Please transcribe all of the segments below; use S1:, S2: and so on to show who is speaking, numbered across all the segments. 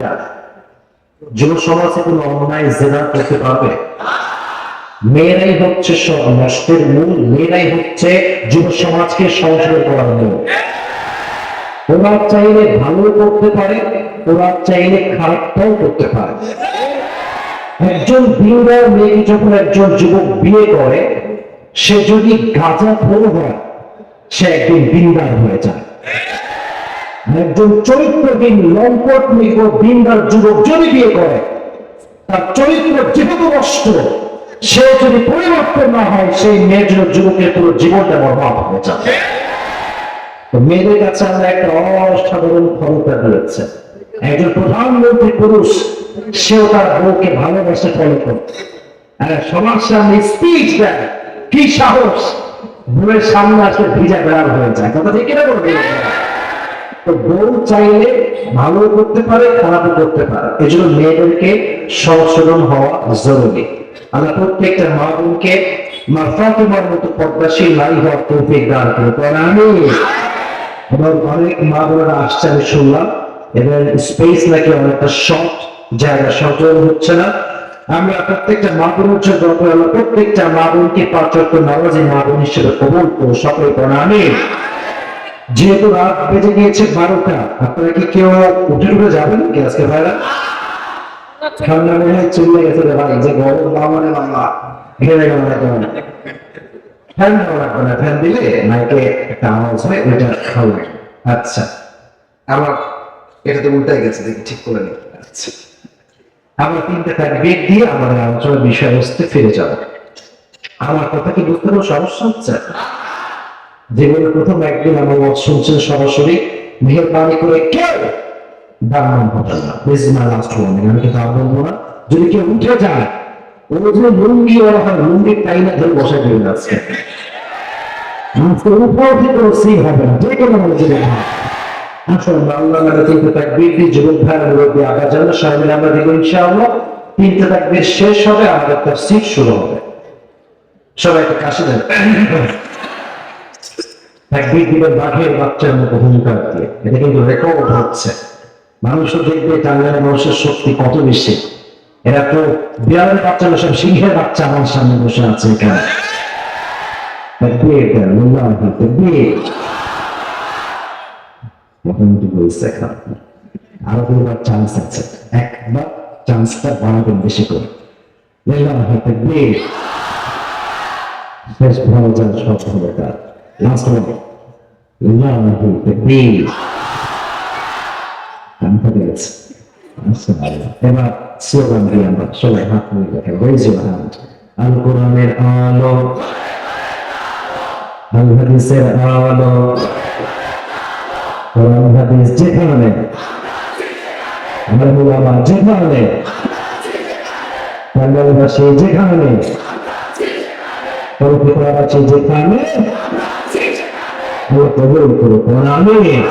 S1: যুব সমাজে কোনো অন্যায় জেনা করতে পারবে? মেয়েরাই হচ্ছে সব নষ্টের মূল, মেয়েরাই হচ্ছে যুব সমাজকে সংশোধন করার মূল। ওরা চাইলে ভালো করতে পারে, ওরা চাইলে খারাপটাও করতে পারে। একজন বিয়ের মেয়েকে যখন একজন যুবক বিয়ে করে, সে যদি গাঁজাখোর হয়, সে একদিন বিন্দার হয়ে যায়। একজন চরিত্রহীন লম্পট বিন্দার যুবক যদি বিয়ে করে, তার চরিত্র যেহেতু নষ্ট, সে যদি পরিবর্তন না হয়, সেই মেয়ের জন্য যুবকের পুরো জীবনটা বরবাদ হয়ে যাবে। তো মেয়েদের কাছে আমরা একটা অসাধারণ ক্ষমতা দিয়েছে। একজন প্রধানমন্ত্রী পুরুষ, সেও তার বউকে ভালোবাসে ফলো করতে, সবার সামনে স্পিচ দেয়, কি সাহস! বউয়ের সামনে আসলে ভিজা বেড়ার হয়ে যায়। কথা ঠিক কিনা বলবে? তো বউ চাইলে ভালো করতে পারে, খারাপও করতে পারে। এই জন্য মেয়েদেরকে সংশোধন হওয়া জরুরি। আমরা প্রত্যেকটা মা বোনকে মা ফাতিমার মতো পদ্মাশীল নারী হওয়ার তৌফিক দান করুন। আমিন। এবং অনেক মা বোনেরা আসছে, আমি শুনলাম, এবং স্পেস নাকি অনেকটা শর্ট, জায়গা সংযোগ হচ্ছে না। আমরা প্রত্যেকটা মা বোনের জন্য প্রত্যেকটা মা বোনকে 5 ওয়াক্ত নামাজি মা বোন হিসেবে কবুল করুন। সকলে পড়া আমিন। যেহেতু রাত বেজে গিয়েছে 12টা, আপনারা কি কেউ উঠে উঠে যাবেন কি আজকে ভাইরা? ঠান্ডা মনে হয় চলে গেছে রে ভাই, যে গরম বামনে বাংলা ঘেরে গেল না কেমন। ফ্যান দেওয়া লাগবে না, ফ্যান দিলে মাইকে একটা আওয়াজ হয়, ওইটা হবে। আচ্ছা, আমার এটা তো উল্টাই গেছে, দেখি ঠিক করে নি। আচ্ছা, আমরা 3টে তাকবীর দিয়ে আমাদের আলোচনার বিষয়বস্তুতে ফিরে যাব। আমার কথা কি বুঝতে কোনো সমস্যা হচ্ছে? জীবনের প্রথম একদিন আমার মত শুনছেন সরাসরি, মেহেরবানি করে কেউ দাম হবেন না। This is my last warning. আমি কিন্তু আর বলবো না। যদি কেউ উঠে যায়, ও যদি লুঙ্গি ওরা হয়, লুঙ্গি টাইনা ধরে বসে দিয়ে যাচ্ছে। উপর থেকে কোনো সিন হবে না, যে কোনো মনে যদি আসলে আল্লাহ নামে 3টে তাকবীর দিয়ে যুবক ভাইয়ের মুরব্বী আগা জানলে সবাই মিলে আমরা দেখবো ইনশাআল্লাহ। 3টে তাকবীর শেষ হবে, আমাদের তাফসীর শুরু হবে। সবাই একটা কাশি দেন। তাকবীর দিবেন বাঘের বাচ্চার মতো হুঙ্কার দিয়ে। এটা কিন্তু রেকর্ড হচ্ছে। মানুষও দেখবে টাঙ্গাইলের মানুষের শক্তি কত বেশি। এরা তো বিড়ালের বাচ্চা না, সব সিংহের বাচ্চা আমার সামনে বসে আছে এখানে। তাকবীর দেন, আল্লাহু তাকবীর। মোটামুটি বলছে এখন আরো 2বার চান্স আছে, একবার চান্সটা বাড়াবেন বেশি করে। আল্লাহু তাকবীর। শেষ ভালো যান, সব হবে তার। লাস্ট ওয়ান, আল্লাহু তাকবীর। আমি গেছি। এবার স্লোগান দিয়ে আমরা সবাই হাত মিলে দেখে, রেজ ইউর হ্যান্ড। আল কোরআনের আলো, আল হাদিসের আলো, কোরআন হাদিস যেখানে, আমার উলামা যেখানে, বাংলাদেশে যেখানে, পবিত্র আছে যেখানে, আল্লাহ কবুল করুন। আমিন।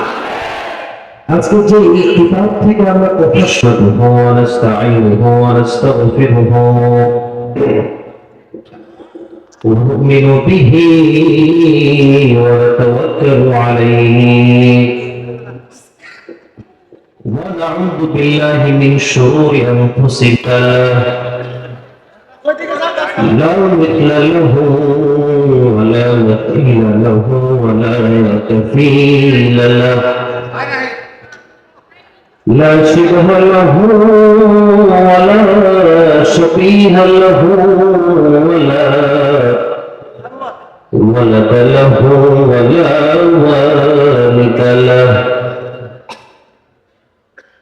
S1: আজকে যে কিতাব থেকে আমরা কথা শুনবো, নাস্তাঈনুহু ওয়া নাস্তাগফিরুহু ওয়া নু'মিনু বিহি ওয়া নাতাওয়াক্কালু আলাইহি ওয়া নাউযু বিল্লাহি মিন শুরুরি আনফুসিনা লা মিথলা লাহু ওয়া লা মাথিলা লাহু ওয়া লা কাফীলা লাহু لا شبه له ولا شبيه له ولا ولد له ولا والد له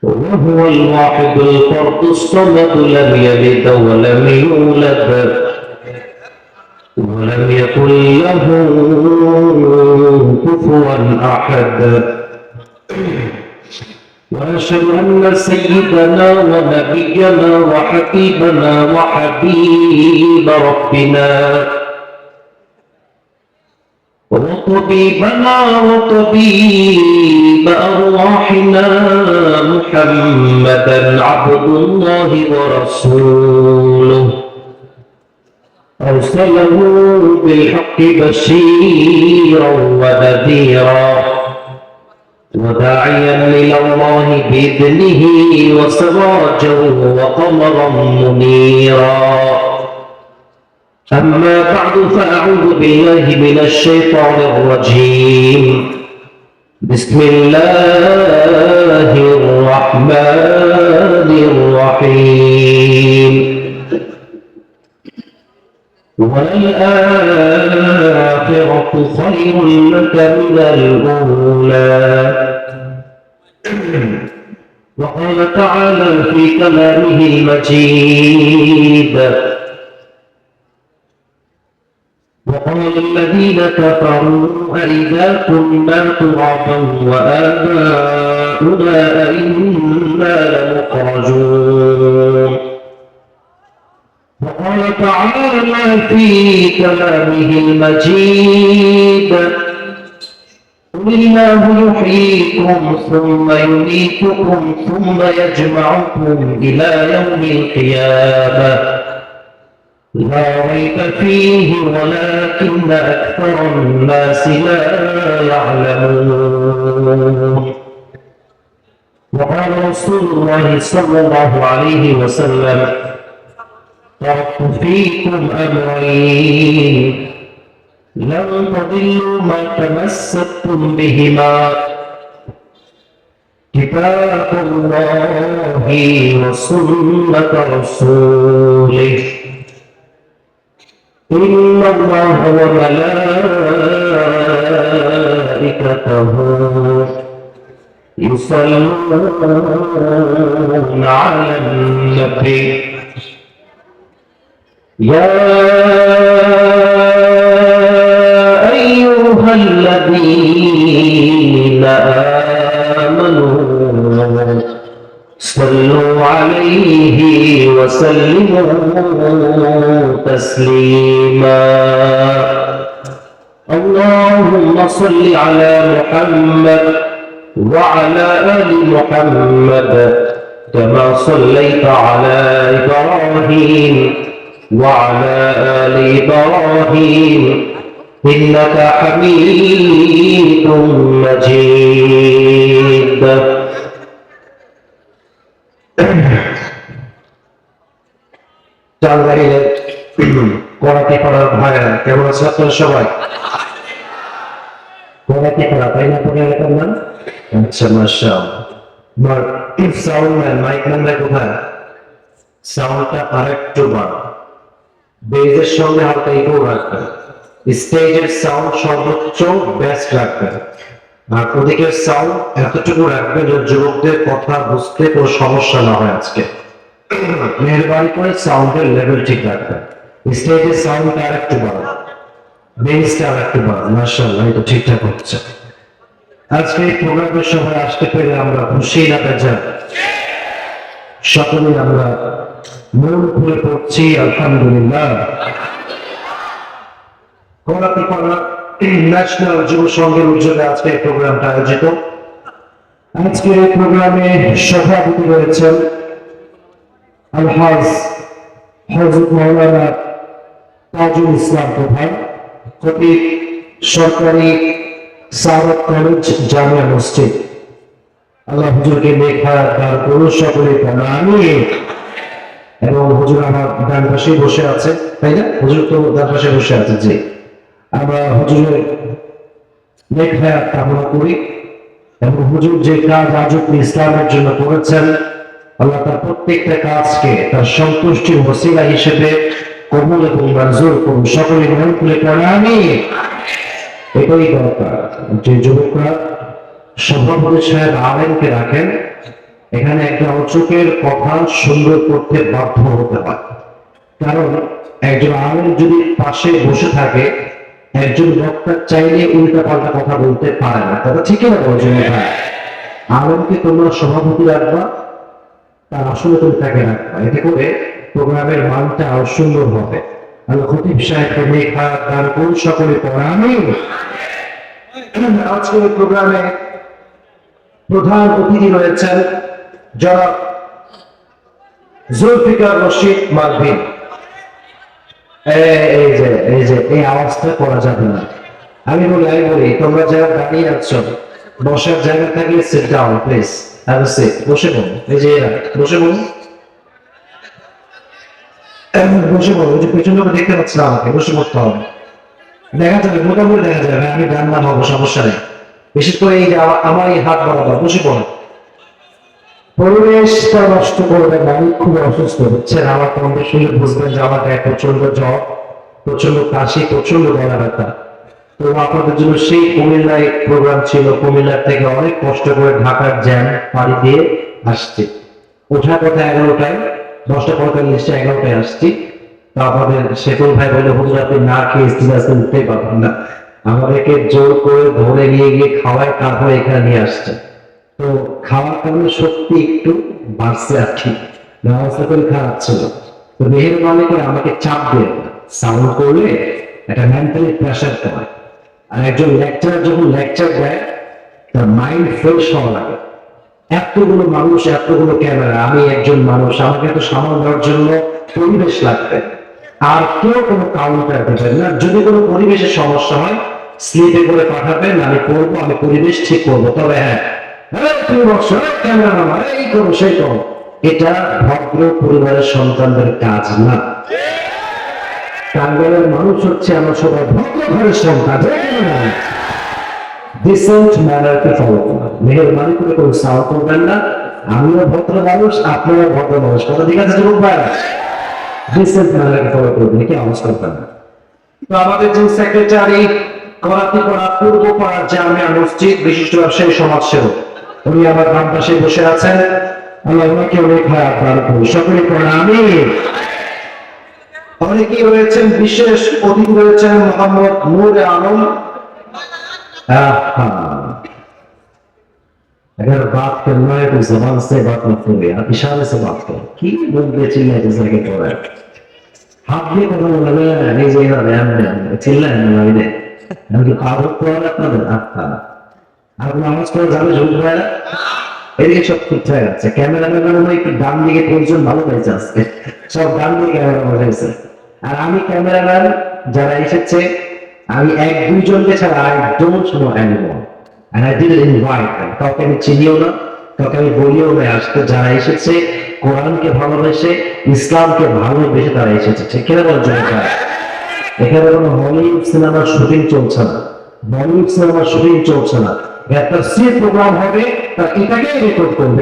S1: وهو الواحد الفرد الصمد لم يلد ولم يولد ولم يكن له كفوا أحد ونشهد أن سيدنا ونبينا وحبيبنا وحبيب ربنا وطبيبنا وطبيب أرواحنا محمدا عبد الله ورسوله أرسله بالحق بشيرا ونذيرا وداعيا إلى الله بإذنه وسراجا وقمرا منيرا. أما بعد فأعوذ بالله من الشيطان الرجيم. بسم الله الرحمن الرحيم. وللآخرة خير لك من الأولى. وقال تعالى في كلامه المجيد: وقال الذين كفروا أئذا كنا ترابا وآباؤنا أئنا لمخرجون. وقال تعالى في كلامه المجيد: قل الله يحييكم ثم يميتكم ثم يجمعكم إلى يوم القيامة لا ريب فيه ولكن أكثر الناس لا يعلمون. وقال رسول الله صلى الله عليه وسلم: تركت فيكم أمرين لن تضلوا ما تمسكتم بهما كتاب الله وسنة رسوله إن الله وملائكته يصلون على النبي يا أيها الذين آمنوا صلوا عليه وسلموا تسليما. اللهم صل على محمد وعلى آل محمد كما صليت على إبراهيم وعلى آل إبراهيم إنك حميد مجيد. টাঙ্গাইলের করাতে পাড়ার ভাইরা কেমন আছে আপনারা সবাই? করাতে পাড়া তাই না আপনার এলাকার নাম? আচ্ছা, মাশাআল্লাহ। আমার সাউন্ড ম্যান মাইক ম্যান কোথায়? সাউন্ডটা আরেকটু বাড়ান, বেজের সঙ্গে হালকা ইকো রাখবেন, স্টেজের সাউন্ড সর্বোচ্চ বেস্ট রাখবেন, আর ওদিকের সাউন্ড এতটুকু রাখবেন যে যুবকদের কথা বুঝতে কোনো সমস্যা না হয়। আজকে মেহরবানি করে সাউন্ডের লেভেল ঠিক রাখবেন, স্টেজের সাউন্ডটা আরেকটু বাড়ান, বেসটা আরেকটু বাড়ান। মাশাআল্লাহ, এটা ঠিকঠাক হচ্ছে। আজকে এই প্রোগ্রামের সময় আসতে পেরে আমরা খুশি না বেজার? সকলেই আমরা মন খুলে পড়ছি আলহামদুলিল্লাহ। করাতিপাড়া ন্যাশনাল যুব সংঘের উদ্যোগে আজকে এই প্রোগ্রামটা আয়োজিত। আজকে এই প্রোগ্রামে সভাপতি রয়েছেন আলহাজ হযরত মাওলানা তাজুল ইসলাম প্রধান, খতিব সরকারি সারত কলেজ জামিয়া মসজিদ। আল্লাহ হুজুরকে দেখা তার পুরো সকলে আমিন। এবং হুজুর আমার ডান পাশে বসে আছে, তাই না? হুজুর তো ডান পাশে বসে আছে। জি, আমরা হুজুরের নেক হায়াত কামনা করি এবং হুজুর যে কাজ আজ আপনি ইসলামের জন্য করেছেন, আল্লাহ তার প্রত্যেকটা কাজকে তার সন্তুষ্টির ওসিলা হিসেবে কবুল এবং মঞ্জুর করুন। সকলে মন খুলে আমিন। এটাই দরকার যে যুবকরা সভাপতি সাহেব আলেমকে রাখেন, এখানে একটা অচুকের কথা সুন্দর করতে বাধ্য হতে হয়। কারণ একজন আলেম যদি পাশে বসে থাকে, একজন বক্তা চাইলে উল্টা পাল্টা কথা বলতে পারে না। কথা ঠিক না বলছেন? আলেমকে তোমরা সভাপতি রাখবা, তার আসলে তুমি তাকে রাখবা, এতে করে প্রোগ্রামের মানটা আরো সুন্দর হবে। আল্লাহ খতিব সাহেবকে নেক হায়াত দান করুন, সকলে পড়া আমিন। আজকের প্রোগ্রামে প্রধান অতিথি রয়েছেন জনাব জুলফিকার রশিদ মালভী। এই আওয়াজটা করা যাবে না। আমি বলি তোমরা যারা দাঁড়িয়ে আছো বসার জায়গা থাকলে sit down please, have a seat, বসে পড়ুন। এই যে এরা বসে পড়ুন, বসে পড়ুন। ওই যে পেছন লোক দেখতে পাচ্ছি না, আমাকে বসে পড়তে হবে। দেখা যাবে, মোটামুটি দেখা যাবে, আমি গান না হবো, সমস্যা নেই। বিশেষ করে এই যে আমার এই হাত বরাবর বসে পড়ুন। পরিবেশটা নষ্ট করবেন না, আমি খুব অসুস্থ হচ্ছেন, আমার কণ্ঠ শুনে বুঝবেন যে আমার গায়ে প্রচন্ড জ্বর, প্রচন্ড কাশি, প্রচন্ড গলা ব্যথা। তো আপনাদের জন্য সেই কুমিল্লায় প্রোগ্রাম ছিল, কুমিল্লার থেকে অনেক কষ্ট করে ঢাকার জ্যাম পাড়ি দিয়ে আসছি। ওঠার কথা 11টায়, 10:45 11টায় আসছি। তো আমাদের শেখুল ভাই বলে, হুজুর আপনি না খেয়ে সিরিয়াসলি উঠতেই পারবেন না, আমাদেরকে জোর করে ধরে নিয়ে গিয়ে খাওয়ায়, তারপরে এখানে নিয়ে আসছে। তো খাওয়ার কারণে সত্যি একটু বাড়ছে আর কি, ব্যবস্থা করে খারাপ ছিল। তো মেহেরবানি করে আমাকে চাপ দিয়ে সাউন্ড করলে একটা মেন্টালি প্রেশার পড়ে। আর একজন লেকচার যখন লেকচার দেয়, তার মাইন্ড ফ্রেশ হওয়া লাগে। এতগুলো মানুষ, এতগুলো ক্যামেরা, আমি একজন মানুষ, আমাকে তো সামাল দেওয়ার জন্য পরিবেশ লাগবে। আর কেউ কোনো কাউন্টার দেবেন না। যদি কোনো পরিবেশের সমস্যা হয় স্লিপে করে পাঠাবেন, আমি করবো, আমি পরিবেশ ঠিক করবো। তবে হ্যাঁ, তুমি বসো, ক্যামেরা নামা, এই করো সেই করো, এটা ভদ্র পরিবারের সন্তানদের কাজ না। টাঙ্গাইলের মানুষ হচ্ছে আমরা সবাই ভদ্র ঘরের সন্তান। ডিসেন্ট ম্যানারকে ফলো করা, মেহেরবানি করে কোনো সাউন্ড করবেন না। আমিও ভদ্র মানুষ, আপনারা ভদ্র মানুষ, কথা ঠিক আছে যুবক ভাইরা? ডিসেন্ট ম্যানারকে ফলো করবেন, কি আওয়াজ করবেন না। তো আমাদের যে সেক্রেটারি করাতিপাড়া পূর্বপাড়া জামিয়া মসজিদ বিশিষ্ট ব্যবসায়ী সমাজসেবক, উনি আমার বাম পাশে বসে আছেন, আল্লাহ ওনাকে অনেক ভাই আপনার সকলে করেন আমিন। অনেকেই রয়েছেন, বিশেষ অতিথি রয়েছেন মোহাম্মদ নূরে আলম। अगर बात करना है तो जबान से बात मत करो यार, इशारे से बात करो। की मुंह দিয়ে চিল্লায় চিল্লায় করে, হাত দিয়ে কথা বলবে এই যে চিল্লায় না ভাইরে, আমি কি পাগল করে আপনাদের? আর কোনো আওয়াজ করে যাবে ঝুঁক ভাইরা? এদিকে সব ঠিকঠাক আছে। ক্যামেরাম্যান একটু ডান দিকে পরিজন ভালো পাইছে আজকে, সব ডান দিকে ক্যামেরা বসাইছে। আর আমি ক্যামেরাম্যান যারা এসেছে, আমি 1-2 জনকে ছাড়া I don't know anyone, and I didn't invite them. কাউকে আমি চিনিও না, কাউকে আমি বলিও না আসতে। যারা এসেছে কোরআনকে ভালোবেসে, ইসলামকে ভালোবেসে তারা এসেছে, ঠিক কিনা বলছেন? এখানে কোনো হলিউড সিনেমার শুটিং চলছে না, বলিউড সিনেমার শুটিং চলছে না। একটা সি প্রোগ্রাম হবে, তারা এটাকেই রেকর্ড করবে,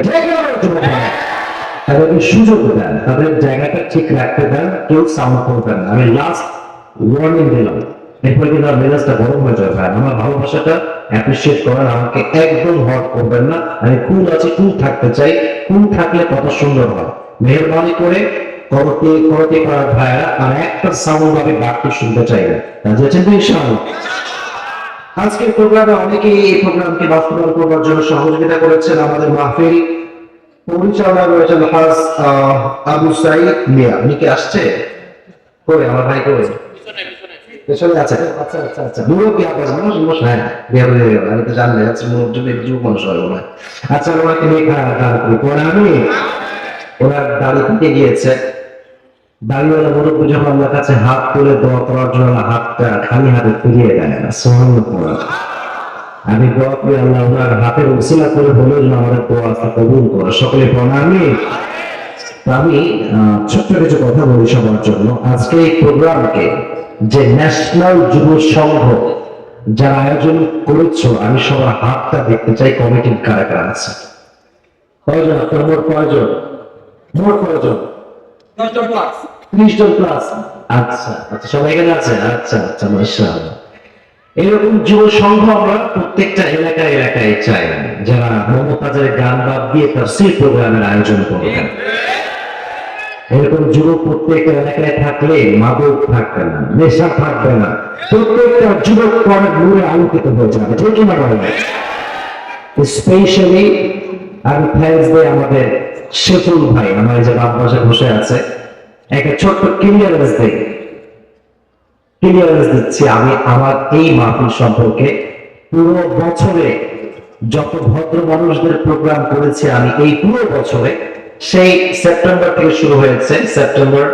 S1: তাদেরকে সুযোগ দেন, তাদের জায়গাটা ঠিক রাখতে দেন, কেউ সাউন্ড করবেন না। আমি লাস্ট ওয়ার্নিং দিলাম, এরপর কিন্তু আর মেজাজটা গরম হয়ে যাবে। আমার ভালোবাসাটা অ্যাপ্রিসিয়েট করার, আমাকে একদম হট করবেন না। আমি কুল আছি, কুল থাকতে চাই, কুল থাকলে কত সুন্দর হয়। মেহরবানি করে করতে করতে করার ভাইরা আর একটা সাউন্ড আমি বাড়তে শুনতে চাই না, বুঝেছেন তো ইনশাআল্লাহ? আজকের প্রোগ্রামে অনেকেই এই প্রোগ্রামকে বাস্তবায়ন করবার জন্য সহযোগিতা করেছেন। আমাদের মাহফিল পরিচালনা করেছেন হাজ আবু সাইদ মিয়া। উনি কি আসছে? করে আমার ভাই করে পেছনে আছে। আচ্ছা আচ্ছা আচ্ছা, মুরব্বী আবার মানুষ, হ্যাঁ বিয়ে হয়ে গেল, আমি তো জানি আচ্ছা মুরব্বী যুব মানুষ হয় মনে হয়। আচ্ছা ওনাকে নিয়ে খারাপ করে আমি, ওনার দাড়ি থেকে গিয়েছে, দাড়িওয়ালা মুরব্বী যখন আমার কাছে হাত তুলে দোয়া করার জন্য হাতটা খালি হাতে ফিরিয়ে দেয় না, সুবহানাল্লাহ। আমি দোয়া করি আল্লাহ ওনার হাতের উসিলা করে বলে যেন আমাদের দোয়া কবুল করে, সকলে প্রণামী। আমি ছোট্ট কিছু কথা বলি সবার জন্য। আজকে এই প্রোগ্রামকে যে ন্যাশনাল যুব সংঘ যারা আয়োজন করেছো, আমি সবার হাতটা দেখতে চাই, কমিটির কারা কারা আছে। কয়জন আপনার? মোট কয়জন? মোট কয়জন? 30 জন প্লাস। আচ্ছা আচ্ছা, সবাই এখানে আছে? আচ্ছা আচ্ছা, মাশাআল্লাহ। এরকম যুব সংঘ আমরা প্রত্যেকটা এলাকায় এলাকায় চাই, যারা মমতাজের গান বাদ দিয়ে তাফসীর প্রোগ্রামের আয়োজন করবেন। এরকম যুবক প্রত্যেকটা এলাকায় থাকলে মাদক থাকবে না, নেশা থাকবে না, প্রত্যেকটা যুবক পরে নূরে আলোকিত হয়ে যাবে, ঠিক না বলেন? স্পেশালি আমি থ্যাঙ্কস দেই আমাদের শেখুল ভাই, আমার যে বাপ পাশে বসে আছে, একটা ছোট্ট ক্লিয়ারেন্স দিচ্ছি আমি আমার এই মাহফিল সম্পর্কে। পুরো বছরে যত ভদ্র মানুষদের প্রোগ্রাম করেছি আমি এই পুরো বছরে, সেই সেপ্টেম্বর থেকে শুরু হয়েছে, সেপ্টেম্বর,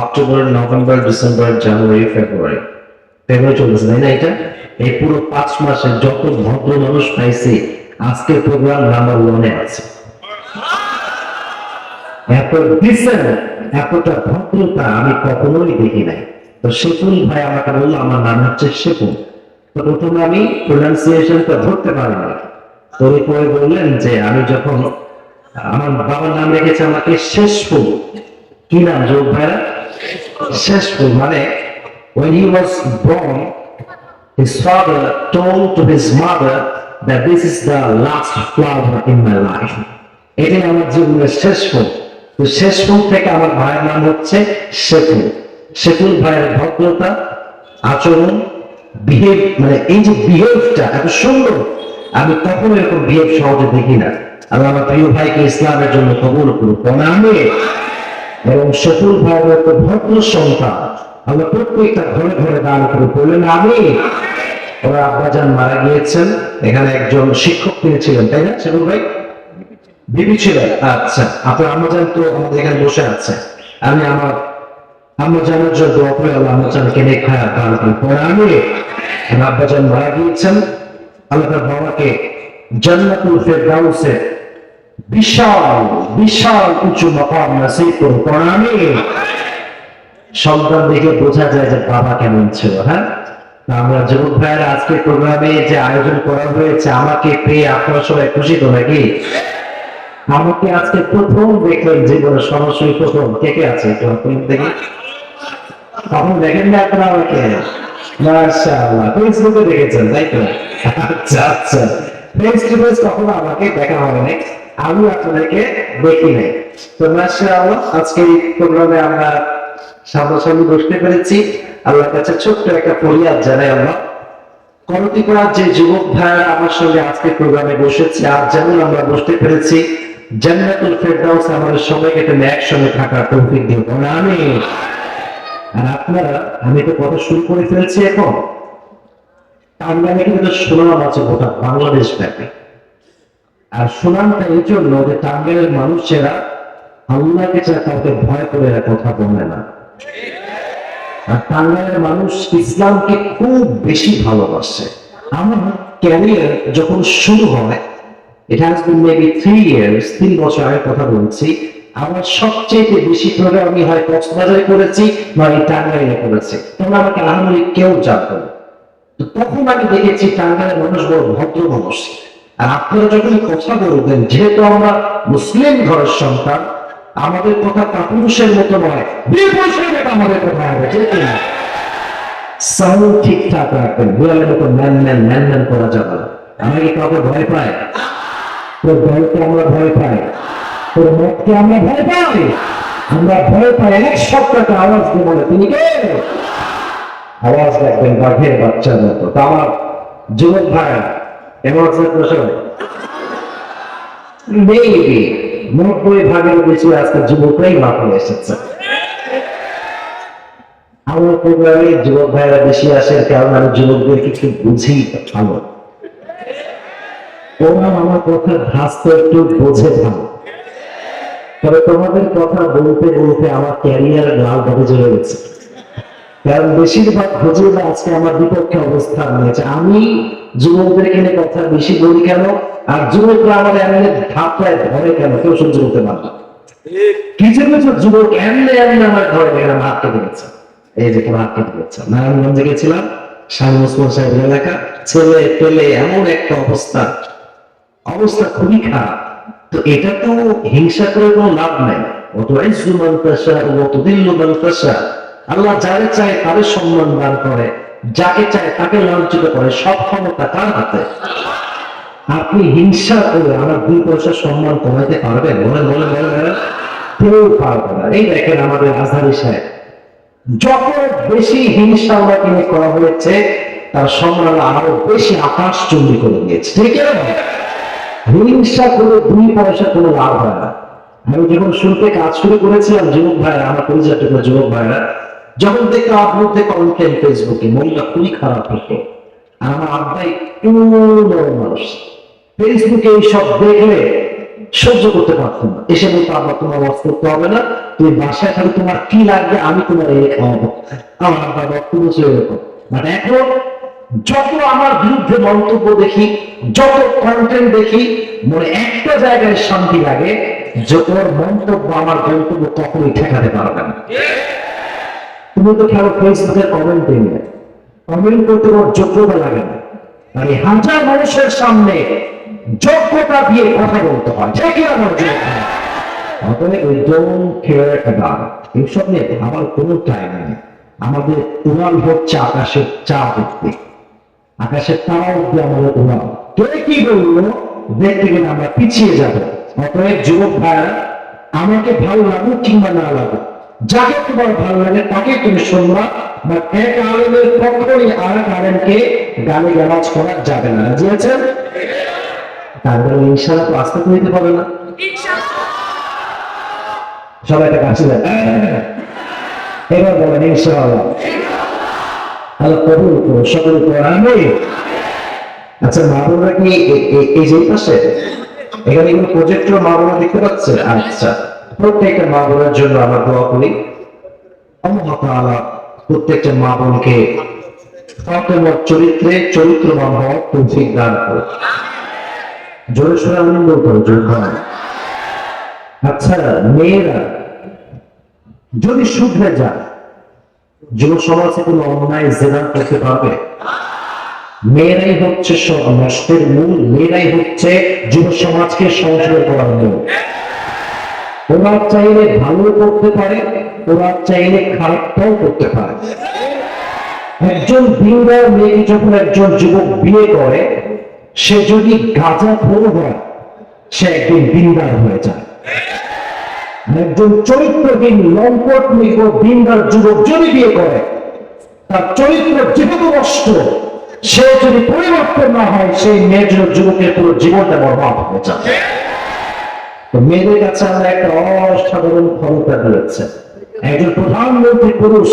S1: অক্টোবর, নভেম্বর, ডিসেম্বর, জানুয়ারি, ফেব্রুয়ারি চলতেছে, তাই না? এটা এই পুরো 5 মাসে যত ভদ্র মানুষ পাইছি আজকে প্রোগ্রাম নাম্বার 1-এ আছে। এত ডিসেন্ট, এতটা ভদ্রতা আমি কখনোই দেখি নাই। তো শেফুল ভাই আমাকে বললো আমার নাম হচ্ছে শেফুল। তো প্রথমে আমি প্রোনাউন্সিয়েশনটা ধরতে পারি না। তো পরে বললেন যে আমি যখন আমার বাবার নাম রেখেছে আমাকে শেষফুল। কি নাম যোগ ভাইরা? শেষফুল মানে when he was born his father told to his mother that this is the last flower in my life. এটাই আমার জীবনের শেষ ফুল। তো শেষ ফুল থেকে আমার ভাইয়ের নাম হচ্ছে শেফুল। শেফুল ভাইয়ের ভদ্রতা, আচরণ, বিহেভ, মানে এই যে বিহেভটা এত সুন্দর, আমি কখনো এরকম বিহেভ সহজে দেখি না। আল্লাহ আমার প্রিয় ভাইকে ইসলামের জন্য কবুল করুক, আমি এবং শেফুল ভাইয়ের একটা ভদ্র সন্তান আল্লাহ প্রত্যেকটা ঘরে ঘরে দান করে বললেন আমি। ওরা আব্বাজান মারা গিয়েছেন, এখানে একজন শিক্ষক তিনি ছিলেন, তাই না শেফুল ভাই? বিবি ছিলেন। আচ্ছা, আপনার আম্মাজান তো আমাদের এখানে বসে আছে। আমি আমার আম্মাজানের জন্য দোয়া করে আল্লাহ আম্মাজানকে নেখায়া দান করে আমি। আব্বাজান মারা গিয়েছেন, আল্লাহ তার বাবাকে জান্নাতুল ফেরদাউসে বিশাল বিশাল উঁচু মাকাম নসিব করুন আমি। সন্তান দেখে বোঝা যায় যে বাবা কেমন ছিল। হ্যাঁ, আমরা যুবক ভাইয়ের আজকে প্রোগ্রামে যে আয়োজন করা হয়েছে আমাকে পেয়ে আপনারা সবাই খুশি তো নাকি? আমাকে আজকে প্রথম দেখলেন জীবনে, সরাসরি প্রথম। কে কে আছে দেখি? কখন দেখেন না আপনারা আমাকে? মাশাআল্লাহ, ফেসবুকে দেখেছেন তাই তো? আচ্ছা আচ্ছা, ফেস টু ফেস কখনো আমাকে দেখা হয়নি, আমি আপনাদেরকে দেখি নাই। তো মাশাআল্লাহ, আজকে এই প্রোগ্রামে আমরা সামনাসামনি বসতে পেরেছি। আল্লাহর কাছে ছোট্ট একটা ফরিয়াদ জানাই আল্লাহ, করতিপাড়ার যে যুবক ভাইরা আমার সঙ্গে আজকে প্রোগ্রামে বসেছে, আজ যেমন আমরা বসতে পেরেছি, জান্নাতুল ফেরদাউস আমাদের সবাইকে এখানে একসঙ্গে থাকার তৌফিক দিও আমিন। আর আপনারা, আমি তো কথা শুরু করে ফেলছি এখন। টাঙ্গাইলে কিন্তু সুনাম আছে গোটা বাংলাদেশ ব্যাপী। আর সুনামটা এই জন্য যে টাঙ্গাইলের মানুষেরা আল্লাহকে ছাড়া কাউকে ভয় করে এরা কথা বলে না। আর টাঙ্গাইলের মানুষ ইসলামকে খুব বেশি ভালোবাসে। আমার ক্যারিয়ার যখন শুরু হয়, it has been maybe 3 years, 3 বছর আগে কথা বলছি, আমার সবচেয়ে বেশি প্রোগ্রাম আমি হয় কক্সবাজারে করেছি বা এই টাঙ্গাইলে করেছি। তখন আমাকে আলহামদুলিল্লাহ কেউ জানতো না। তো তখন আমি দেখেছি টাঙ্গাইলের মানুষ বড় ভদ্র মানুষ। আর আপনারা যখন কথা বলবেন, যেহেতু আমরা মুসলিম ঘরের সন্তান, আমাদের কথা কাপুরুষের মতো নয়, আমাদের কথা হবে, ঠিক না? সাউন্ড ঠিকঠাক রাখবেন, বিড়ালের মতো ম্যান ম্যান ম্যান ম্যান করা যাবে না। আমরা কি কাউকে ভয় পাই? তোর ভয়কে আমরা ভয় পাই, তোর মতকে আমরা ভয় পাই। আমরা ভয় পাই এক সপ্তাহকে আওয়াজ দিয়ে বলে তিনি কে? আওয়াজ রাখবেন বাঘের বাচ্চার মতো। তা আমার যুবক ভাই এমন মেবি 90% বেশি আজকে যুবকরাই মাথায় এসেছে। আমার প্রোগ্রামে যুবক ভাইরা বেশি আসে, কারণ আমি যুবকদেরকে একটু বুঝি ভালো। ওরা আমার কথা ভাসতে একটু বোঝে ভালো। তবে তোমাদের কথা বলতে বলতে আমার ক্যারিয়ার লাল ভাবে চলে গেছে, কারণ বেশিরভাগ হুজুররা আজকে আমার বিপক্ষে অবস্থান নিয়েছে। আমি যুবকদেরকে নিয়ে কথা বেশি বলি কেন, আর যুবকরা আমার এমনি ধাপড়ায় ধরে কেন, কেউ সহ্য করতে পারে না। কিছু কিছু যুবক এমনি এমনি আমার ধরে এখানে হাত কেটে গেছে। এই যে কোনো হাত কেটে গেছে। নারায়ণগঞ্জে গেছিলাম, শাহ ওসমান সাহেব এলাকা, ছেলে পেলে এমন একটা অবস্থা, অবস্থা খুবই খারাপ। তো এটা তো হিংসা করে কোনো লাভ নাই। অত ইজ্জু মান তাশা ওয়া তুদিল্লু মান তাশা, আল্লাহ যারে চায় তাদের সম্মান দান করে, যাকে চায় তাকে লাঞ্ছিত করে। সব ক্ষমতা কার হাতে? আপনি হিংসা করে আমার 2 পয়সা সম্মান কমাইতে পারবেন? বলেন বলেন বলেন, কেউ পারবে না। এই দেখেন আমাদের আজহারী সাহেব, যত বেশি হিংসা ওনাকে নিয়ে করা হয়েছে, তার সম্মান আরো বেশি আকাশচুম্বী করে দিয়েছে, ঠিক আছে? হিংসা করে 2 পয়সা কোনো লাভ হয় না। আমি যখন শুরুতে কাজ শুরু করেছিলাম, যুবক ভাইরা, আমার পরিচয় যুবক ভাইরা, যখন দেখতে আপলোড কন্টেন্ট ফেসবুকে, মনটা খুবই খারাপ হতো। আর আমার আব্বা একটু নরম মানুষ, ফেসবুকে এইসব দেখলে সহ্য করতে পারতো না। এসে বলতো আব্বা তোমার ওয়াজ করতে হবে না, তুমি বাসায় খালি তোমার কি লাগবে আমি তোমার এই খাওয়াবো। আমার আব্বা বক্তব্য ছিল এরকম। বাট এখন যত আমার বিরুদ্ধে মন্তব্য দেখি, যত কন্টেন্ট দেখি, মনে একটা জায়গায় শান্তি লাগে যে ওর মন্তব্য আমার গন্তব্য কখনোই ঠেকাতে পারবে না। তুমি তো খেলো ফেসবুকের কমেন্টে নিয়ে কমেন্ট করতে ওর যোগ্যতা লাগে না, আর এই হাজার মানুষের সামনে যোগ্যতা দিয়ে কথা বলতে হয়, ঠিকই আমার যোগ্যতা। অতএব we don't care about এইসব নিয়ে ভাবার কোনো টাইম নেই। আমাদের উড়াল হচ্ছে আকাশের চা দেখতে, আকাশের তারা অব্দি আমাদের উড়াল। কে কি বললো দেখতে গেলে আমরা পিছিয়ে যাব। অতএব যুবক ভাইরা, আমাকে ভালো লাগুক কিংবা না লাগুক, যাকে তোমার ভালো লাগে তাকে তুমি শুনবা, বা এক আলেমের পক্ষই আর এক আলেমকে গালি গালাজ করা যাবে না। রাজি আছেন? তারপরে ইনশাআল্লাহ তো আস্তে করে দিতে পারবে না। সবাই একটা কাছে দেয়, এবার বলেন ইনশাআল্লাহ। আল্লাহ কবুল করুন, সকলে করুন আমিন। আচ্ছা, মা বোনরা কি এই যে পাশে এখানে কোনো প্রজেক্টর মা বোনরা দেখতে পাচ্ছে? আচ্ছা, প্রত্যেকটা মা বোনের জন্য আমরা দোয়া করি, আল্লাহ তাআলা প্রত্যেকটা মা বোনকে ফাতেমার চরিত্রে চরিত্রবান হওয়ার তৌফিক দান করুন। জোরে সোরে আনন্দ করো, জোরে খান। আচ্ছা, মেয়েরা যদি শুধরে যায়, যুব সমাজে কোনো অন্যায় জেনা করতে পারবে? মেয়েরাই হচ্ছে সব নষ্টের মূল, মেয়েরাই হচ্ছে যুব সমাজকে সংস্কার করার মূল। ওরা চাইলে ভালো করতে পারে, ওরা চাইলে খারাপটাও করতে পারে। একজন বিন্দার মেয়েকে যখন একজন যুবক বিয়ে করে, সে যদি গাঁজাখোর হয়, সে একদিন বিন্দার হয়ে যায়। একজন চরিত্রহীন লম্পট বিন্দার যুবক যদি বিয়ে করে, তার চরিত্র যেহেতু নষ্ট, সে যদি পরিবর্তন না হয়, সেই মেয়ের যুবকের পুরো জীবনটা বরবাদ হয়ে যায়। তো মেয়েদের কাছে আমরা একটা অসাধারণ ক্ষমতা দিয়েছে। একজন প্রধানমন্ত্রী পুরুষ,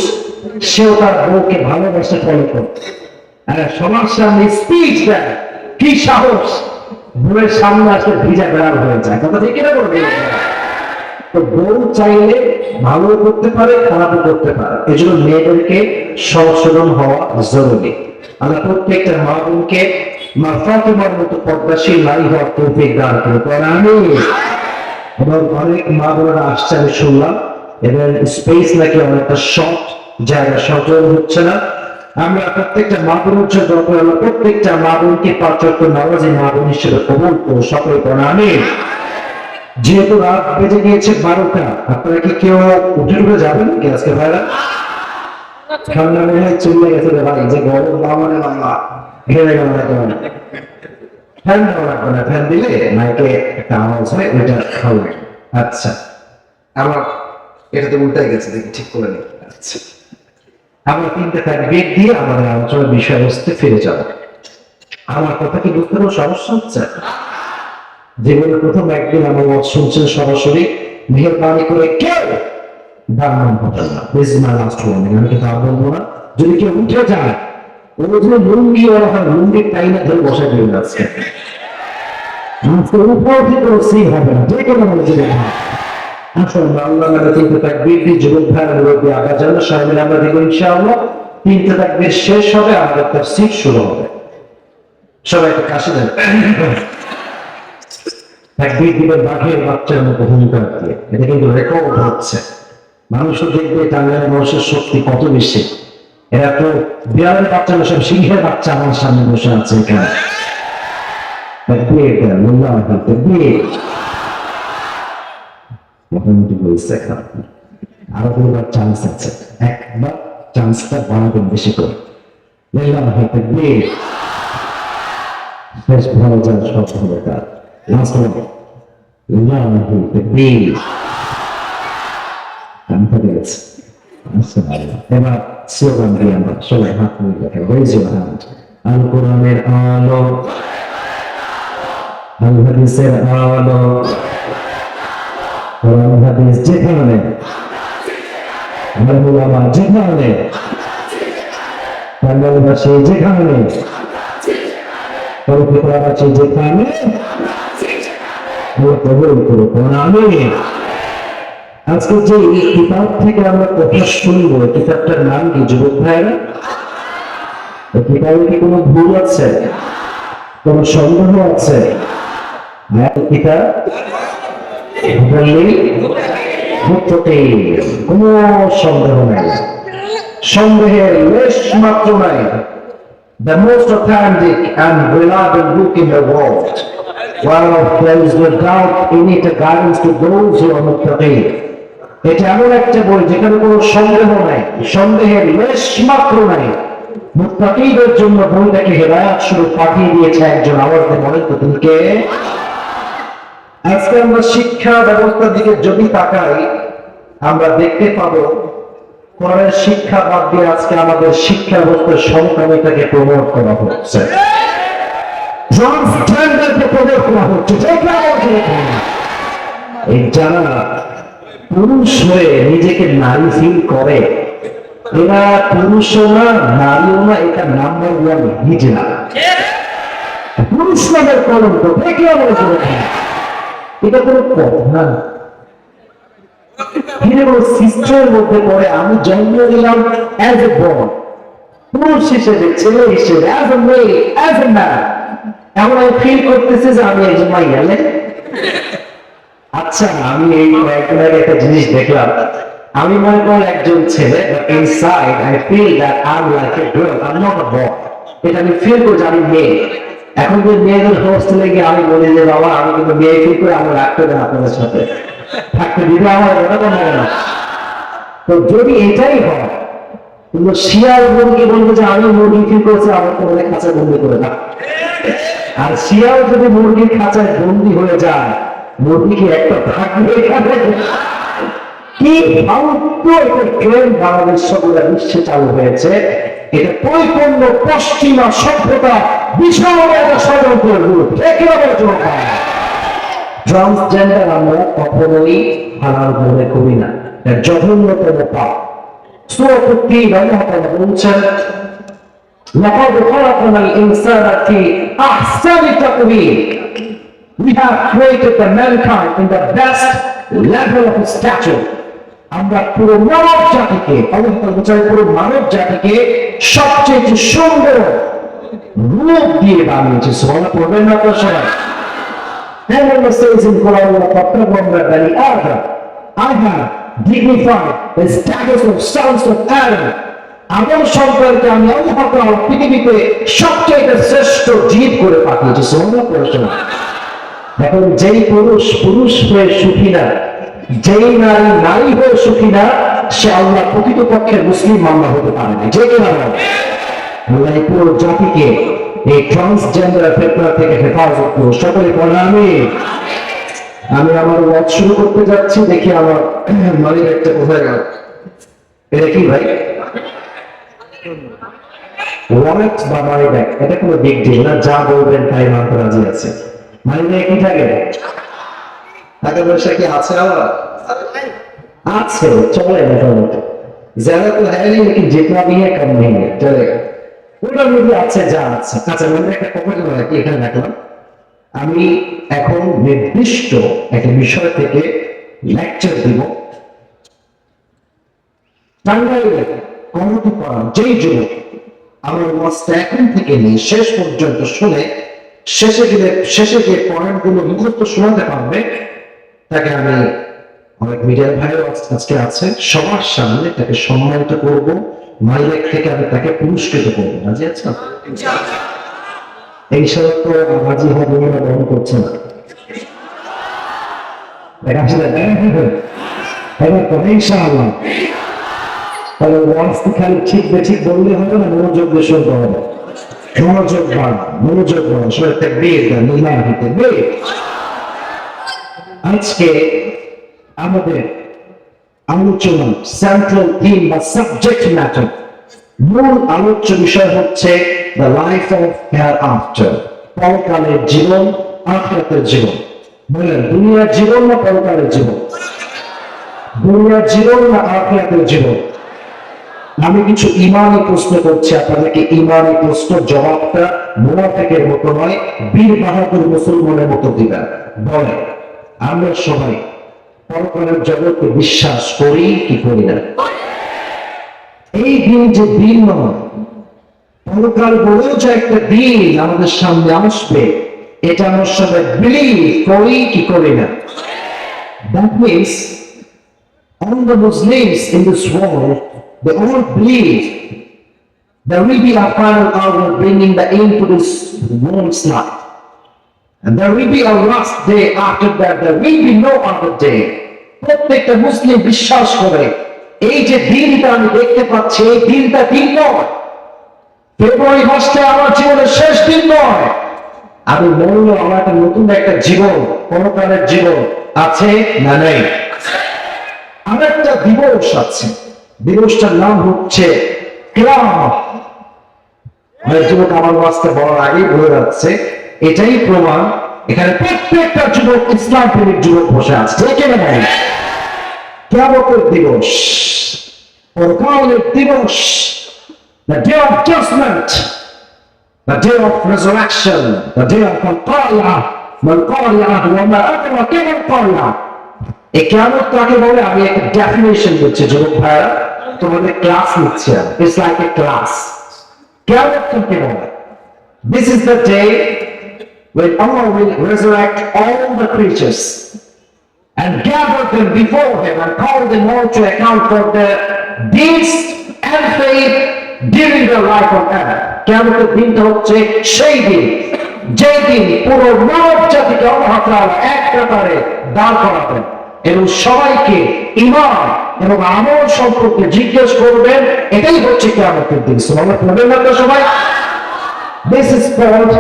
S1: সেও তার বউকে ভালোবাসে ফলো করতে, সবার সামনে স্পিচ দেয়, কি সাহস! বউয়ের সামনে আসলে ভিজা বেড়ার হয়ে যায়। কথা ঠিক কিনা বলবে? তো বউ চাইলে ভালো করতে পারে, খারাপও করতে পারে। এই জন্য মেয়েদেরকে সংশোধন হওয়া জরুরি। আমরা প্রত্যেকটা মা বোনকে মা ফাতেমার মতো পদ্মাশীল নারী হওয়ার তৌফিক দান করুন আমিন। এবং অনেক মা বোনেরা আসছে আমি শুনলাম, এবং স্পেস নাকি অনেকটা শর্ট, জায়গা সচল হচ্ছে না। আমরা প্রত্যেকটা মা বোনের জন্য প্রত্যেকটা মা বোনকে 5 ওয়াক্ত নামাজি মা বোন হিসেবে কবুল করুন, সকলে করুন আমিন। যেহেতু রাত বেজে গিয়েছে 12টা, আপনারা কি কেউ উঠে যাবেন কি আজকে ভাইরা? ঠান্ডা মনে হয় চলে গেছে রে ভাই, যে গরম বামনে বাংলা ঘেরে গেল না। ফ্যান দেওয়া লাগবে না, ফ্যান দিলে মাইকে একটা আওয়াজ হয়, ওইটা হবে। আচ্ছা, আমার এটা তো উল্টাই গেছে, দেখি ঠিক করে নি। আচ্ছা, আমরা 3টে তাকবীর দিয়ে আমাদের আলোচনার বিষয়বস্তুতে ফিরে যাব। আমার কথা কি বুঝতে কোনো সমস্যা হচ্ছে? জীবনে প্রথম একদিন আমার ওয়াজ শুনছেন সরাসরি, মেহেরবানি করে কেউ ডান নাম হবেন না। This is my last warning. আমি কিন্তু আর বলবো না। যদি কেউ উঠে যায়, ও যদি লুঙ্গি ওরা হয়, লুঙ্গির টাইনা ধরে বসে দিয়ে যাচ্ছে। উপর থেকে সিন হবে না, যে কোনো মানুষ যদি আসলে আল্লাহ নামে 3টে তাকবীর দিয়ে যুবক ভাইয়ের মুরব্বী আবার জানো সবাই মিলে আমরা দেখবো ইনশাআল্লাহ। 3টে তাকবীর শেষ হবে, আমাদের তাফসীর শুরু হবে। সবাই একটা কাশি দেন। তাকবীর দিবেন বাঘের বাচ্চার মতো হুঙ্কার দিয়ে। এটা কিন্তু রেকর্ড হচ্ছে, মানুষও দেখবে টাঙ্গাইলের মানুষের শক্তি কত বেশি। এরা তো বিড়ালের বাচ্চা না, সব সিংহের বাচ্চা আমার সামনে বসে আছে এখানে। তাকবীর দেন, আল্লাহু তাকবীর। মোটামুটি বলছে, আরো দুবার চান্স আছে, একবার চান্সটা বাড়াবেন বেশি করে। আল্লাহু তাকবীর। বেশ ভালো যায়, সব হবে তার লাস্ট হবে। আল্লাহু তাকবীর। এবার স্লোগান দিয়ে আমরা সবাই হাত মিলিয়ে রাখি, রেজ ইউর হ্যান্ড। আল কোরআনের আলো, আল হাদিসের আলো, কোরআন হাদিস যেখানে, আমার উলামা যেখানে, বাংলাদেশে যেখানে, পরোপকারী যেখানে, কবুল করুন আমিন। আজকে যে কিতাব থেকে আমরা কথা শুনবো, কিতাবটার নাম কি যুবক ভাইরা? কিতাবে কি কোনো ভুল আছে, কোনো সন্দেহ আছে? কিতাব বললেই মুত্তাকিন, কোনো সন্দেহ নাই, সন্দেহের লেশ মাত্র নাই। The most authentic and reliable book in the world. While there is no doubt in it a guidance to those who are muttaqin. এটা এমন একটা বই যেখানে কোনো সন্দেহ নাই, সন্দেহের লেশ মাত্র নাই। মুত্তাকিদের জন্য বইটাকে হেদায়াত স্বরূপ পাঠিয়ে দিয়েছে একজন। আওয়াজ দিয়ে বলেন তো তিনি কে? আজকে আমরা শিক্ষা ব্যবস্থার দিকে যদি তাকাই, আমরা দেখতে পাবো কোরআনের শিক্ষা বাদ দিয়ে আজকে আমাদের শিক্ষা ব্যবস্থার সমকামিতাকে প্রমোট করা হচ্ছে, ট্রান্সজেন্ডারকে প্রমোট করা হচ্ছে। এই যারা পুরুষ হয়ে নিজেকে নারী ফিল করে, এরা পুরুষও না নারীও না, এটা নাম্বার ওয়ান হিজড়া, পুরুষ নামের কলঙ্ক। দেখে আমার এটা কোনো কথা? সিস্টেমের মধ্যে পড়ে আমি জন্ম নিলাম অ্যাজ এ বয়, পুরুষ হিসেবে, ছেলে হিসেবে, অ্যাজ এ মেয়ে, অ্যাজ এ ম্যান। এখন আমি ফিল করতেছি যে আমি একজন মাইয়া। আচ্ছা, আমি এই কয়েকদিন আগে একটা জিনিস দেখলাম। আমি মনে করি একজন ছেলে, inside I feel that I am like a girl, I am not a boy. এটা আমি ফিল করি যে আমি মেয়ে। এখন যে মেয়েদের হোস্টেলে গিয়ে আমি বলি যে বাবা আমি কিন্তু মেয়ে ফিল করে আমি রাখতে দেন আপনাদের সাথে থাকতে দিতে, আমার ওটা তো হবে না। তো যদি এটাই হয়, কিন্তু শিয়াল মুরগি বলবো যে আমি মুরগি ফিল করেছি, আমার তো অনেক খাঁচায় বন্দি করে না। আর শিয়াল যদি মুরগির খাঁচায় বন্দি হয়ে যায়, মুরগি কি একটা থাকবে? কি ফালতু একটা ট্রেন্ড বাংলাদেশ সবগুলা বিশ্বে চালু হয়েছে। এটা পরিপূর্ণ পশ্চিমা সভ্যতা বিশাল একটা ষড়যন্ত্রের রূপ। ট্রান্সজেন্ডার আমরা কখনোই হালাল মনে করি না, জঘন্যতম পাপ। সূরা তিন আল্লাহ তাআলা বলছেন, লাকাদ খালাকনাল ইনসানা ফি আহসানি তাকওয়িম। We have created the mankind in the best level of stature. আমরা পুরো মানব জাতিকে, আল্লাহ তাআলা বলেন পুরো মানব জাতিকে সবচেয়ে সুন্দর রূপ দিয়ে বানিয়েছে। সুবহানাল্লাহ, পড়বেন না তো সবাই? And Allah says in Quran, لَقَدْ كَرَّمْنَا بَنِي آدَمَ. I have dignified the status of sons of Adam. আদম সন্তানকে আমি আল্লাহ তাআলা পৃথিবীতে সবচেয়ে শ্রেষ্ঠ জীব করে পাঠিয়েছি। সুবহানাল্লাহ। এখন যেই পুরুষ পুরুষ হয়ে সুখী না, যেই নারী নারী হয়ে সুখী না, সে আল্লাহ প্রকৃতপক্ষের মুসলিম মামলা হতে পারে না। যে কিনা আল্লাহ এই পুরো জাতিকে এই ট্রান্সজেন্ডার ফিতনা থেকে হেফাজত করুন। সকলে বলেন আমিন। আমি আমার ওয়াজ শুরু করতে যাচ্ছি, দেখি আমার মালিক একটা কোথায় গেল। এটা কি ভাই? ওয়ালেট বা মানি ব্যাগ, এটা কোনো বিগ ডিল না, যা বলবেন তাই মানতে রাজি আছে। মানি ব্যাগ কি থাকে? টাকা পয়সা কি আছে? আবার আছে, চলে মোটামুটি। যারা তো হ্যাঁ নেই, লেকিন জিতনা भी है कम नहीं है, চলেगा। ওটার মধ্যে আছে যা আছে। আচ্ছা, মানে একটা পকেটে রাখি, এখানে রাখলাম। আমি এখন নির্দিষ্ট একটা বিষয় থেকে লেকচার দিব। টাঙ্গাইলে কমিটি করা যেই যুবক আমার ওয়াজটা এখন থেকে নিয়ে শেষ পর্যন্ত শুনে শেষে যে পয়েন্টগুলো মুখস্থ শোনাতে পারবে, তাকে আমি, অনেক মিডিয়ার ভাইও আজকে আছে, সবার সামনে তাকে সম্মানিত করব। মাইলেক থেকে আমি তাকে পুরস্কৃত করবো। রাজি আছেন? এই সব তো রাজি হবে না, মনে করছে না। ইনশাআল্লাহ। তাহলে ওয়াজটি খালি ঠিক বেঠিক বললে হবে না, মনোযোগ দিয়ে শুনতে হবে। মনোযোগ বাড়া, মনোযোগ বাড়া, সবাই তাকবীর দেন, লিল্লাহি তাকবীর। আজকে আমাদের আলোচনা সেন্ট্রাল থিম বা সাবজেক্ট ম্যাটার, মূল আলোচ্য বিষয় হচ্ছে the life of hair after, পরকালের জীবন, আখিরাতের জীবন। বলেন, দুনিয়ার জীবন না পরকালের জীবন? দুনিয়ার জীবন না আখিরাতের জীবন? আমি কিছু ইমানি প্রশ্ন করছি আপনাদেরকে। ইমানি প্রশ্ন জবাবটা মুনাফিকের মতো নয়, বীর বাহাদুর মুসলমানের মতো দিবেন। বলেন, আমরা সবাই পরকালের জগৎকে বিশ্বাস করি কি করি না? এই দিন যে দিন নয়, পরকাল বলেও যে একটা দিন আমাদের সামনে আসবে, এটা আমরা সবাই বিলিভ করি কি করি না? That means all the Muslims in this world, they all believe there will be a final hour bringing the end to this world's life. And there will be a last day after that. There will be no other day. প্রত্যেকটা মুসলিম বিশ্বাস করে এই যে দিনটা আমি দেখতে পাচ্ছি, এই দিনটা দিন নয়। ফেব্রুয়ারি মাসটা আমার জীবনের শেষ দিন নয়। আমি মরলেও আমার একটা নতুন একটা জীবন, পরকালের জীবন আছে না নেই? আর একটা দিবস আছে, দিবসটার নাম হচ্ছে কিয়ামত। যুবক আমার বাঁচতে বলার আগেই বলে যাচ্ছে, এটাই প্রমাণ এখানে প্রত্যেকটা যুবক ইসলাম প্রেমিক যুবক বসে আছে, ঠিক না ভাই? কিয়ামতের দিবস, পরকালের দিবস, the day of judgment, the day of resurrection, the day of al-qari'ah, mal-qari'ah wa ma adraka mal-qari'ah। এই কিয়ামত কাকে বলে আমি একটা ডেফিনিশন দিচ্ছি যুবক ভাইরা, তোমাদের ক্লাস নিচ্ছি। It's like a class. কিয়ামত কাকে বলে? This is the day when Allah will resurrect all the creatures and gather them before Him and call them all to account for their deeds and faith during their life on earth. কিয়ামতের দিনটা হচ্ছে সেই দিন, যে দিন পুরো মানব জাতিকে আল্লাহ তাআলা এক কাতারে দাঁড় করাবেন এবং সবাইকে ঈমান এবং আমল সম্পর্কে জিজ্ঞেস করবেন। এটাই হচ্ছে কিয়ামতের দিন। সুবহানাল্লাহ পড়বেন না সবাই? This is called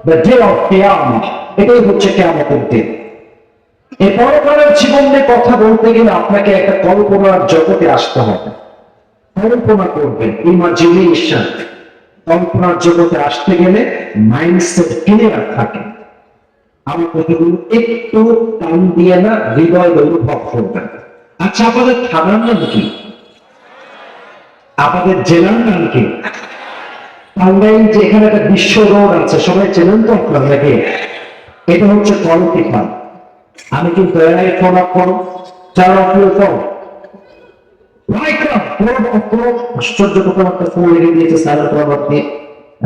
S1: the day of Qiyamah. এটাই হচ্ছে কিয়ামতের দিন। এই পরকালের জীবন নিয়ে কথা বলতে গেলে আপনাকে একটা কল্পনার জগতে আসতে হবে। কল্পনা করবেন, ইমাজিনেশন। কল্পনার জগতে আসতে গেলে মাইন্ডসেট ক্লিয়ার থাকে। আমার কথাগুলো একটু টান দিয়ে না, হৃদয় অনুভব করবেন। আচ্ছা, আপনাদের থানার নাম কি? আপনাদের জেলার নাম কি? টাঙ্গাইল যে এখানে একটা বিশ্ব রোড আছে, সবাই চেনেন তো আপনার নাকি? এটা হচ্ছে করতি খান। আমি কিন্তু ফোন আপ করো, চার অফিও ফোন আশ্চর্য কথা, একটা ফোন লেগে দিয়েছে সাইলেন্ট করার দিয়ে।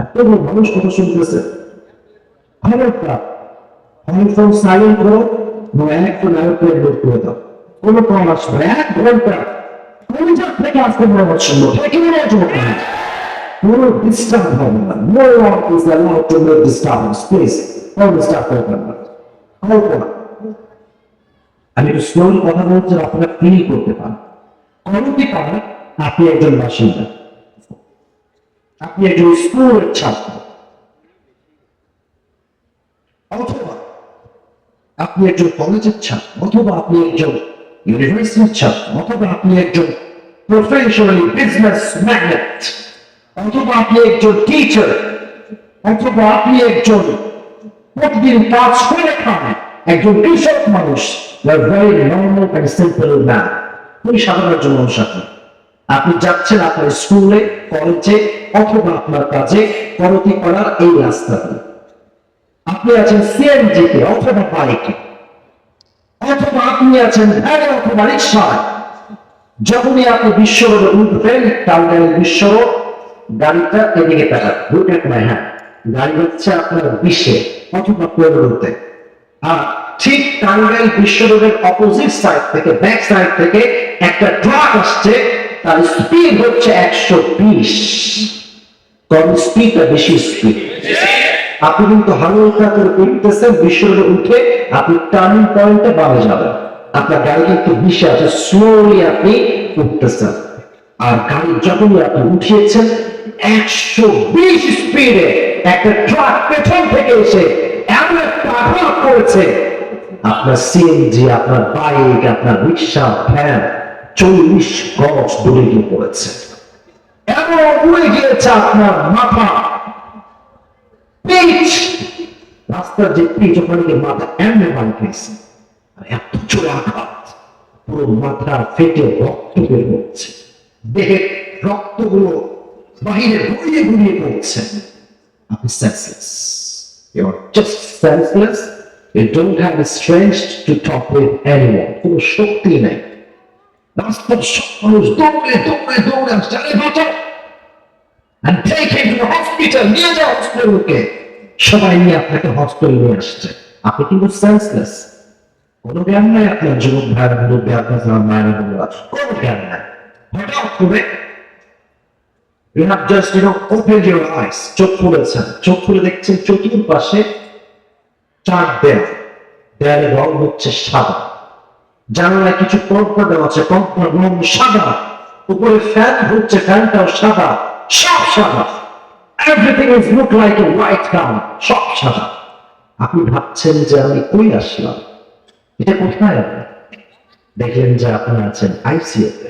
S1: এত মানুষ কথা শুনতেছে, ফোন সাইলেন্ট করো, এক ফোন এয়ারপ্লেন লোড করে দাও, কোনো কল আসবে 1 ঘন্টা থেকে আসতে বড় শুনবো, কোনো ডিস্টার্ব হবে না। No one is allowed to make disturbance, please. কোনো ডিস্টার্ব করবেন না। আমি একটু স্লোলি কথা বলছি, আপনারা ফিল করতে পারেন। করতে পারেন আপনি একজন বাসিন্দা, আপনি একজন স্কুলের ছাত্র, অথবা আপনি একজন কলেজের ছাত্র, অথবা আপনি একজন ইউনিভার্সিটির ছাত্র, অথবা আপনি একজন প্রফেশনালি বিজনেস ম্যাগনেট, অথবা আপনি একজন টিচার, অথবা আপনি একজন প্রতিদিন কাজ করে খান, একজন কৃষক মানুষ। Very normal and simple man, খুবই সাধারণ একজন মানুষ। আপনি যাচ্ছেন আপনার স্কুলে, কলেজে, অথবা আপনার কাজে করতি করার এই রাস্তাতে। আপনি আছেন সিএনজিতে অথবা বাইকে, অথবা আপনি আছেন ভ্যানে অথবা রিক্সায়। যখনই আপনি বিশ্ব রোডে উঠবেন, টাঙ্গাইল বিশ্ব রোড, গাড়িটা এদিকে তাকান, লুক এট মাই হ্যান্ড। গাড়ি হচ্ছে আপনার 20-এ অথবা 15-তে। আর ঠিক টাঙ্গাইল বিশ্ব রোডের অপোজিট সাইড থেকে, ব্যাক সাইড থেকে একটা ট্রাক আসছে, তার স্পিড হচ্ছে 120। কম স্পিড না বেশি স্পিড? আপনি কিন্তু হালকা করে উঠতেছেন, বিশ্ব রোডে উঠে আপনি টার্নিং পয়েন্টে বামে যাবেন। আপনার গাড়ি কিন্তু 20-এ আছে, স্লোলি আপনি উঠতেছেন। আর গাড়ি যখনই আপনি উঠিয়েছেন, 120 স্পিডে একটা ট্রাক পেছন থেকে এসে এমন একটা আঘাত করেছে, আপনার সিএনজি, আপনার বাইক, আপনার রিক্সা, ভ্যান 40 গজ দূরে গিয়ে পড়েছে। এমন উড়ে গিয়েছে আপনার মাথা, পিচ, রাস্তার যে পিচ, ওখানে গিয়ে মাথা এমনি ভাঙে গেছে। আর এত জোরে আঘাত, পুরো মাথা ফেটে রক্ত বের হচ্ছে, দেহের রক্তগুলো বাহিরে গড়িয়ে গড়িয়ে পড়ছে। আপনি senseless, you are just senseless. You don't have the strength to talk with anyone. কোনো শক্তি নেই। রাস্তার সব মানুষ দৌড়ে দৌড়ে দৌড়ে আসছে, আরে বাঁচাও, and take him to the hospital, নিয়ে যাও হসপিটালকে। সবাই নিয়ে আপনাকে হসপিটালে নিয়ে আসছে, আপনি কিন্তু সেন্সলেস। কোনো জ্ঞান নাই আপনার যুবক ভাইয়ের মধ্যে, আপনার মায়ের বন্ধুরা, কোনো জ্ঞান নাই। হঠাৎ করে you have just opened your eyes, চোখ খুলেছেন, চোখ খুলে দেখছেন চতুর্পাশে চার দেয়ালের রং হচ্ছে সাদা, জানালায় কিছু পর্দা দেওয়া আছে, পর্দার রং সাদা, উপরে ফ্যান হচ্ছে, ফ্যানটাও সাদা, সব সাদা। Everything is look like a white gown, সব সাদা। আপনি ভাবছেন যে আমি কই আসলাম, এটা কোথায়? আপনি দেখলেন যে আপনি আছেন আইসিইউতে।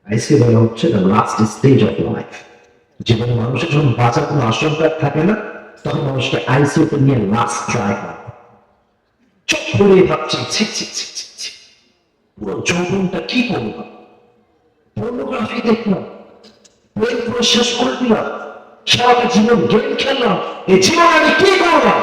S1: আইসিইউ মানে হচ্ছে the last stage of life. জীবনে মানুষের যখন বাঁচার কোনো আশঙ্কা থাকে না, তখন মানুষকে আইসিইউতে নিয়ে লাস্ট ট্রাই করে। চোখ করে ভাবছি, ছি ছি ছি ছি ছি, পুরো যৌবনটা কি করলাম, পর্নোগ্রাফি দেখলাম, প্রেম করে শেষ করে দিলাম, সারাটা জীবন গেম খেললাম, এই জীবন আমি কি করলাম?